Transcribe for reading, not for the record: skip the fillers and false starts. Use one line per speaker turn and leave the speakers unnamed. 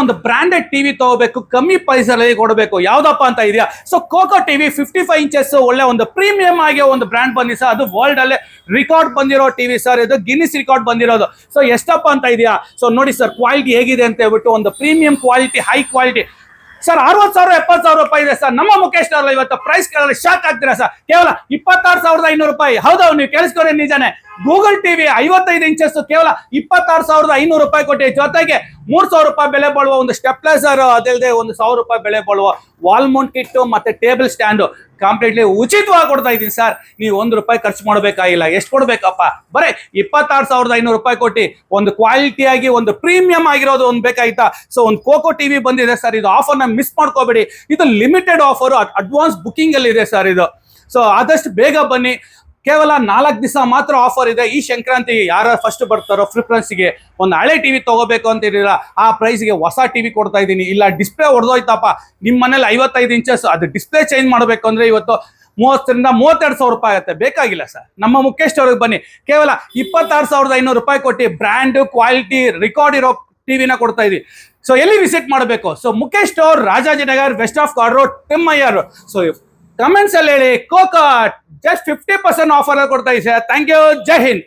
ಒಂದು branded TV ತಗೋಬೇಕು, ಕಮ್ಮಿ ಪ್ರೈಸ್ ಅಲ್ಲಿ ಕೊಡಬೇಕು, ಯಾವ್ದಪ್ಪ ಅಂತ ಇದೆಯಾ? ಸೊ ಕೋಕೋ ಟಿವಿ 55 ಇಂಚಸ್ ಒಳ್ಳೆ ಒಂದು ಪ್ರೀಮಿಯಂ ಆಗಿ ಒಂದು ಬ್ರಾಂಡ್ ಬಂದಿ ಸರ್. ಅದು ವರ್ಲ್ಡ್ ಅಲ್ಲೇ ರಿಕಾರ್ಡ್ ಬಂದಿರೋ ಟಿವಿ ಸರ್. ಇದು ಗಿನ್ನಿಸ್ ರಿಕಾರ್ಡ್ ಬಂದಿರೋದು. ಸೊ ಎಷ್ಟಪ್ಪ ಅಂತ ಇದೆಯಾ? ಸೊ ನೋಡಿ ಸರ್ ಕ್ವಾಲಿಟಿ ಹೇಗಿದೆ ಅಂತ ಹೇಳ್ಬಿಟ್ಟು, ಒಂದು premium quality, high quality sir. 60,000 70,000 ರೂಪಾಯಿ ಇದೆ ಸರ್. ನಮ್ಮ ಮುಖೇಶ್ ಅಲ್ಲ ಇವತ್ತು ಪ್ರೈಸ್ ಕೇಳಲು ಶಾಕ್ ಆಗ್ತೀರಾ ಸರ್. ಕೇವಲ 26,500 ರೂಪಾಯಿ. ಹೌದಾ? ನೀವು ಕೇಳಿಸ್ಕೊರಿ, ನಿಜಾನೇ. ಗೂಗಲ್ ಟಿವಿ 55 ಇಂಚಸ್ ಕೇವಲ 26,500 ರೂಪಾಯಿ ಕೊಟ್ಟಿ. ಜೊತೆಗೆ 3,000 ರೂಪಾಯಿ ಬೆಲೆ ಬಾಳುವ ಒಂದು ಸ್ಟೆಪ್ಲೈಸರ್, ಅದಲ್ಲದೆ 1,000 ರೂಪಾಯಿ ಬೆಲೆ ಬಾಳುವ ವಾಲ್ ಮೌಂಟ್ ಕಿಟ್ ಮತ್ತೆ ಟೇಬಲ್ ಸ್ಟ್ಯಾಂಡ್ ಕಂಪ್ಲೀಟ್ಲಿ ಉಚಿತವಾಗಿ ಕೊಡ್ತಾ ಇದ್ದೀನಿ ಸರ್. ನೀವು 1 ರೂಪಾಯಿ ಖರ್ಚು ಮಾಡಬೇಕಾಗಿಲ್ಲ. ಎಷ್ಟು ಕೊಡ್ಬೇಕಪ್ಪ? ಬರೀ 26,500 ರೂಪಾಯಿ ಕೊಟ್ಟು ಒಂದು ಕ್ವಾಲಿಟಿಯಾಗಿ ಒಂದು ಪ್ರೀಮಿಯಂ ಆಗಿರೋದು ಒಂದು ಬೇಕಾಯ್ತಾ? ಸೊ ಒಂದು ಕೋಕೋ ಟಿವಿ ಬಂದಿದೆ ಸರ್. ಇದು ಆಫರ್ನ ಮಿಸ್ ಮಾಡ್ಕೋಬೇಡಿ. ಇದು ಲಿಮಿಟೆಡ್ ಆಫರ್, ಅಡ್ವಾನ್ಸ್ ಬುಕಿಂಗ್ ಅಲ್ಲಿ ಇದೆ ಸರ್ ಇದು. ಸೊ ಆದಷ್ಟು ಬೇಗ ಬನ್ನಿ. ಕೇವಲ 4 ದಿವಸ ಮಾತ್ರ ಆಫರ್ ಇದೆ. ಈ ಸಂಕ್ರಾಂತಿ ಯಾರು ಫಸ್ಟ್ ಬರ್ತಾರೋ ಪ್ರಿಫರೆನ್ಸ್ಗೆ ಒಂದು ಹಳೆ ಟಿವಿ ತಗೋಬೇಕು ಅಂತ ಇರಲಿಲ್ಲ, ಆ ಪ್ರೈಸ್ಗೆ ಹೊಸ ಟಿವಿ ಕೊಡ್ತಾ ಇದ್ದೀನಿ. ಇಲ್ಲ ಡಿಸ್ಪ್ಲೇ ಹೊಡೆದೋಯ್ತಪ್ಪ ನಿಮ್ಮ ಮನೇಲಿ 55 ಇಂಚಸ್, ಅದು ಡಿಸ್ಪ್ಲೇ ಚೇಂಜ್ ಮಾಡಬೇಕು ಅಂದ್ರೆ ಇವತ್ತು 30,000 ರಿಂದ 32,000 ರೂಪಾಯಿ ಆಗುತ್ತೆ. ಬೇಕಾಗಿಲ್ಲ ಸರ್. ನಮ್ಮ ಮುಖೇಶ್ ಅವ್ರಿಗೆ ಬನ್ನಿ. ಕೇವಲ 26,500 ರೂಪಾಯಿ ಕೊಟ್ಟು ಬ್ರ್ಯಾಂಡ್ ಕ್ವಾಲಿಟಿ ರಿಕಾರ್ಡ್ ಇರೋ ಟಿವಿನ ಕೊಡ್ತಾ ಇದೀವಿ. ಸೊ ಎಲ್ಲಿ ವಿಸಿಟ್ ಮಾಡಬೇಕು? So Mukesh store, Rajajinagar, west of chord road, Thimmayyar. So comments ಅಲ್ಲಿ ಹೇಳಿ. ಕೋಕೋ ಜಸ್ಟ್ 50% ಆಫರ್ ಕೊಡ್ತಾ ಇದ್ದೀವಿ sir. Thank you. Jai Hind.